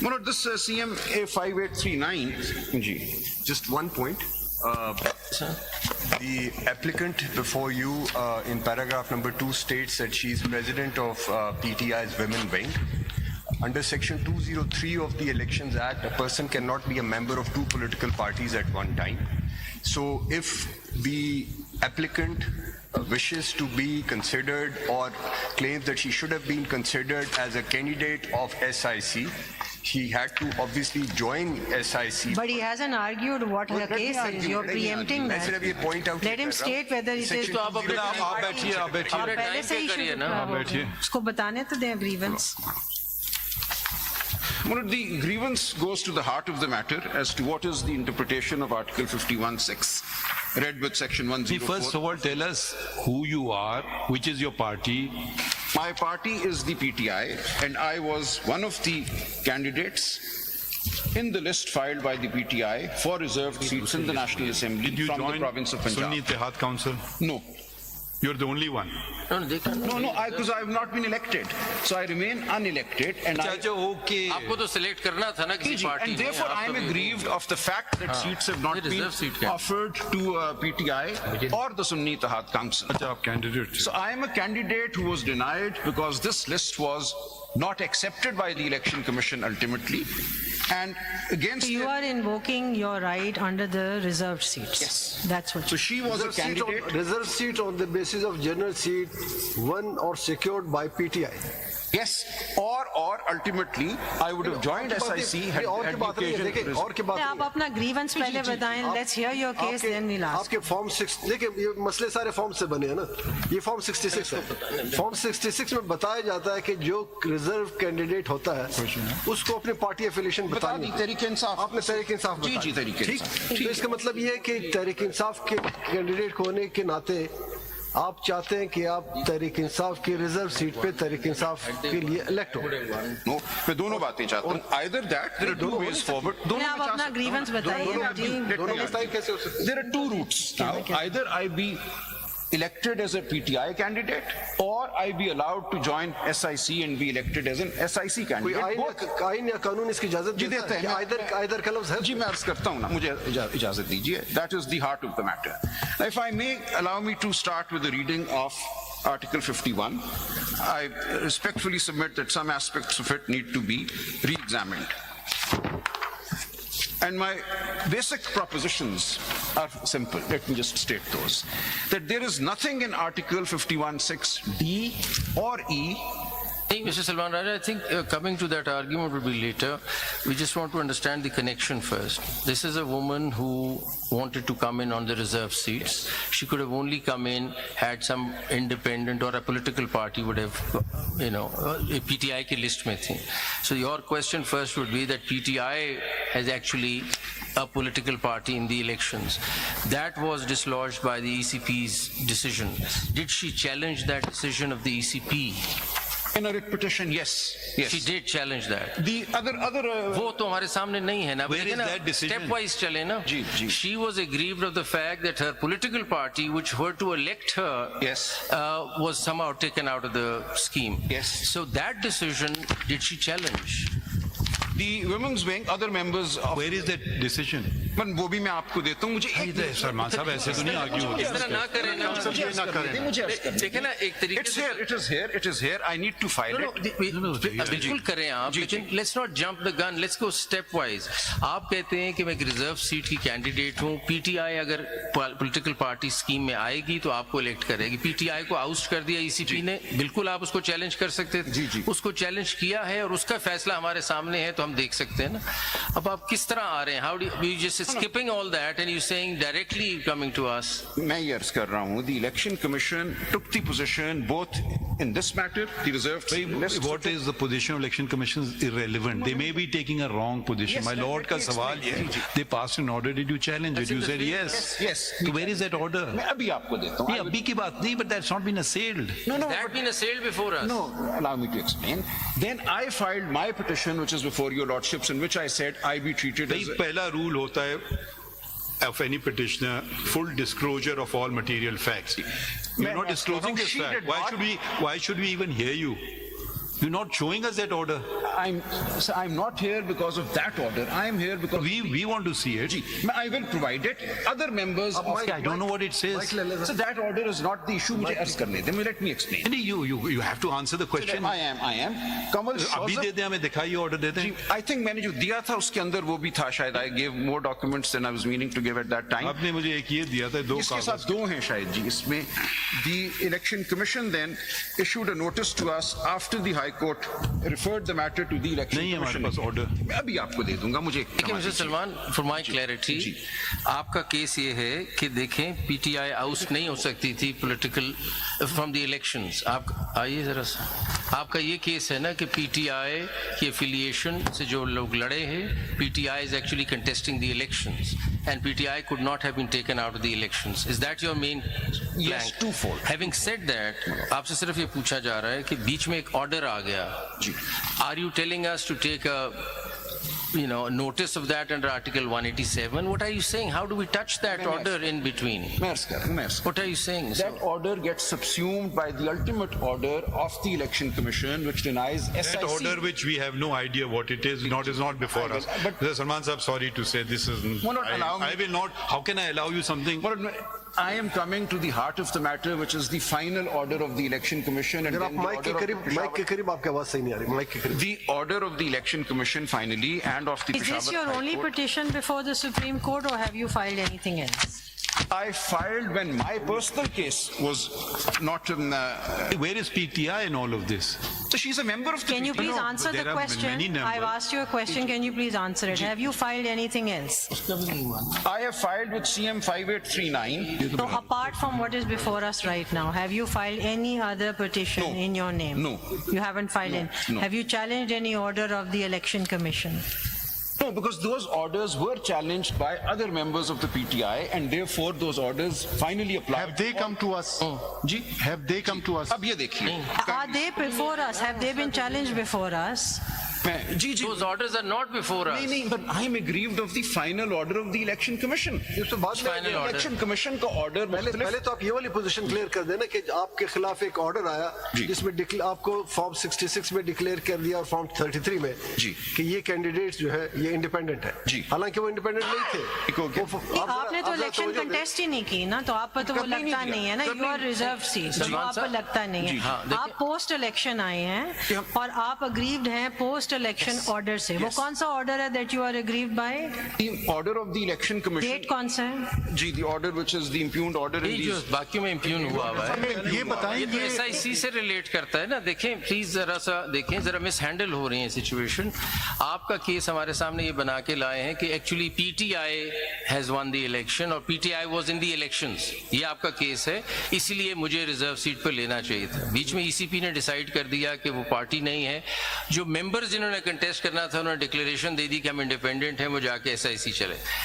Manoj, this CMA 5839, Just one point. The applicant before you in paragraph number 2 states that she is president of PTI's Women Wing. Under section 203 of the Elections Act, a person cannot be a member of two political parties at one time. So if the applicant wishes to be considered or claims that she should have been considered as a candidate of SIC, he had to obviously join SIC. But he hasn't argued what her case is. You're preempting that. Let him state whether it is. तो आप बैठिए आप पहले से ही करिए ना आप बैठिए उसको बताने तो दें grievance. Manoj, the grievance goes to the heart of the matter as to what is the interpretation of Article 51(6), read with Section 104. First of all, tell us who you are, which is your party. My party is the PTI, and I was one of the candidates in the list filed by the PTI for reserved seats in the National Assembly Did you from the join province of Sunni Punjab. Ittehad Council? No. You're the only one. No, because I have not been elected. So I remain unelected, and okay. आपको तो select करना था ना किसी party and ने. therefore I am aggrieved of the fact that seats have not been offered to PTI or the Sunni Ittehad Council. अच्छा, आप candidate. So I am a candidate who was denied because this list was not accepted by the Election Commission ultimately. And against You are invoking your right under the reserved seats. Yes. That's what. so she was a candidate. Reserve seat on the basis of general seat won or secured by PTI. Yes, or ultimately I would have joined SIC had और की the बात नहीं है, occasion देखिए, arisen. और की बात आप नहीं है। अपना grievance पहले बताएं. Let's hear your case, then we'll ask. आपके फॉर्म 6 देखिए ये मसले सारे फॉर्म से बने हैं ना ये फॉर्म 66 है फॉर्म 66 में बताया जाता है कि जो रिजर्व कैंडिडेट होता है उसको अपनी पार्टी एफिलिएशन बता दी बतानी तहरीक इंसाफ. आपने तहरीक इंसाफ जी, बताया। तहरीक ठीक इंसाफ. तो इसका मतलब ये है कि तहरीक इंसाफ के कैंडिडेट होने के नाते आप चाहते हैं कि आप तहरीक इंसाफ की रिजर्व सीट पे तहरीक इंसाफ के लिए इलेक्ट हो No, मैं दोनों बातें चाहता हूँ. Either that, there are two ways forward. दोनों आप में चाह अपना सकता हूँ. grievance बताइए ना जी. दोनों बताएं कैसे हो सकता है There are two routes now. Either I be elected as a PTI candidate or I be allowed to join SIC and be elected as an SIC कोई candidate. आइन या कानून इसकी इजाजत जी देता देते है हैं. आइदर का लफ्ज है जी मैं अर्ज करता हूँ ना मुझे इजाजत दीजिए. That is the heart of the matter. Now, if I may allow me to start with the reading of Article 51, I respectfully submit that some aspects of it need to be re-examined. And my basic propositions are simple. Let me just state those. That there is nothing in Article 51(6)(d) or E. Hey, Mr. Salman Raja, I think coming to that argument will be later. We just want to understand the connection first. This is a woman who wanted to come in on the reserve seats. She could have only come in had some independent or a political party would have, a PTI ki list mein thi. So your question first would be that PTI has actually a political party in the elections. That was dislodged by the ECP's decision. Did she challenge that decision of the ECP? In a writ petition, yes. She did challenge that. The other वो तो हमारे सामने नहीं है ना. Where is that decision? Stepwise चले ना. जी, जी. She was aggrieved of the fact that her political party, which were to elect her, Yes. was somehow taken out of the scheme. Yes. So that decision, did she challenge? The women's wing, other members of. Where is that decision? Man, वो भी मैं आपको देता हूँ. मुझे एक सलमान साहब ऐसे तो नहीं आर्ग्यू इस तरह ना करें ना. मुझे अर्ज करने दें. देखें ना एक तरीके It's से. here. It is here. I need to file it. बिल्कुल करें आप, लेकिन let's not jump the gun, let's go stepwise. आप कहते हैं कि मैं एक रिजर्व सीट की कैंडिडेट हूँ. पीटीआई अगर पॉलिटिकल पार्टी स्कीम में आएगी तो आपको इलेक्ट करेगी. पीटीआई को आउस्ट कर दिया ईसीपी ने. बिल्कुल आप उसको चैलेंज कर सकते थे. उसको चैलेंज किया है और उसका फैसला हमारे सामने है तो हम देख सकते हैं ना. अब आप किस तरह आ रहे हैं? How do you just skipping all that and you saying directly coming to us? मैं ये अर्ज कर रहा हूँ. The election commission took the position both in this matter, the reserved list. What is the position of election commission is irrelevant. They may be taking a wrong position. Yes, My lord का सवाल ये है. They passed an order. Did you challenge it? You said yes. Yes. So where is that order? मैं अभी आपको देता हूँ. नहीं अभी की बात नहीं, but that's not been assailed. No. That been assailed before us. No, allow me to explain. Then I filed my petition, which is before your lordships, in which I said I be treated as. पहला rule होता है of any petitioner, full disclosure of all material facts. You're not disclosing this fact. Why should we even hear you? You're not showing us that order. I'm not here because of that order. I am here because We want to see it. जी, I will provide it. Other members of I don't know what it says. Mike ले ले so that order is not the issue. मुझे अर्ज करने दें. Let me explain. नहीं, you have to answer the question. I am. Kamal अभी दे दे, हमें दिखाइए, ऑर्डर दे दें. I think मैंने जो दिया था उसके अंदर वो भी था शायद. I gave more documents than I was meaning to give at that time. आपने मुझे एक ये दिया था, दो इसके कागज. साथ दो हैं शायद जी इसमें. The Election Commission then issued a notice to us after the High Court referred the matter to the Election नहीं है हमारे Commission. पास ऑर्डर. मैं अभी आपको दे दूंगा. मुझे देखिए mister Salman, for my clarity, आपका केस ये है कि देखें पीटीआई आउट नहीं हो सकती थी पॉलिटिकल फ्रॉम द इलेक्शंस. आप आइए जरा सा. आपका ये केस है ना कि पीटीआई की एफिलिएशन से जो लोग लड़े हैं, PTI is actually contesting the elections and PTI could not have been taken out of the elections. Is that your main plank? Yes, twofold. Having said that, आपसे सिर्फ ये पूछा जा रहा है कि बीच में एक ऑर्डर आ गया. Are you telling us to take a notice of that under Article 187? What are you saying? How do we touch that order in between? मैं अर्ज कर रहा हूं. What are you saying? That order gets subsumed by the ultimate order of the Election Commission, which denies SIC. That order which we have no idea what it is, is not before us. But- Mr. Salman Saab, sorry to say this is. Will not allow me- I will not. How can I allow you something? But I am coming to the heart of the matter, which is the final order of the Election Commission. And अगर आप then the mic के order of करीब Peshawar- mic के करीब आपकी आवाज सही नहीं आ रही. माइक के करीब. The order of the Election Commission finally and of the Is this Peshawar your High only Court. petition before the Supreme Court, or have you filed anything else? I filed when my personal case was not in. Where is PTI in all of this? So she's a member of the. Can you please No, answer the there are many question? numbers. I've asked you a question. Can you please answer it? Have you filed anything else? I have filed with CM 5839. So apart from what is before us right now, have you filed any other petition No. in your name? No. You haven't filed any? No. Have you challenged any order of the Election Commission? No, because those orders were challenged by other members of the PTI, and therefore those orders finally applied. Have they come to us? Ji, Have they come to us? अब ये देखिए. Are they before us? Have they been challenged before us? Ji ji. Those orders are not before us. नहीं, but I am aggrieved of the final order of the Election Commission. ये तो बाद में Final order. Election Commission का order पहले तो आप ये वाली पोजीशन क्लियर कर देना कि आपके खिलाफ एक ऑर्डर आया जी। जिसमें आपको फॉर्म 66 में डिक्लेयर कर दिया और फॉर्म 33 में जी। कि ये कैंडिडेट्स जो है ये इंडिपेंडेंट है. जी। हालांकि वो इंडिपेंडेंट नहीं थे. ठीक हो गया। वो- नहीं, आप जरा- आपने तो आप जरा इलेक्शन तवज्जो दें. कंटेस्ट ही नहीं की ना, तो आप पर तो वो करने ही नहीं लगता दिया। नहीं है ना. करने यू आर ही- रिजर्व सीट, तो सलमान आप पर साहब। लगता नहीं जी, है. हाँ, देखिए- आप पोस्ट इलेक्शन आए हैं और आप अग्रीव्ड हैं पोस्ट इलेक्शन ऑर्डर से. वो कौन सा ऑर्डर है that you are aggrieved by? The order of the Election Commission. Date कौन सा है? जी, the order which is the impugned order in ये जो these. बाकियों में इम्प्यून हुआ हुआ है, ये बताएं ये तो ये SIC से रिलेट करता है ना. देखें प्लीज जरा सा देखें, जरा मिस हैंडल हो रही है सिचुएशन. आपका केस हमारे सामने ये बना के लाए हैं कि actually PTI has one the election और PTI was in the elections. ये आपका केस है, इसीलिए मुझे रिजर्व सीट पर लेना चाहिए था. बीच में ECP ने डिसाइड कर दिया कि वो पार्टी नहीं है. जो मेंबर्स जिन्होंने कंटेस्ट करना था उन्होंने डिक्लेरेशन दे दी कि हम इंडिपेंडेंट हैं, वो जाके SIC चले.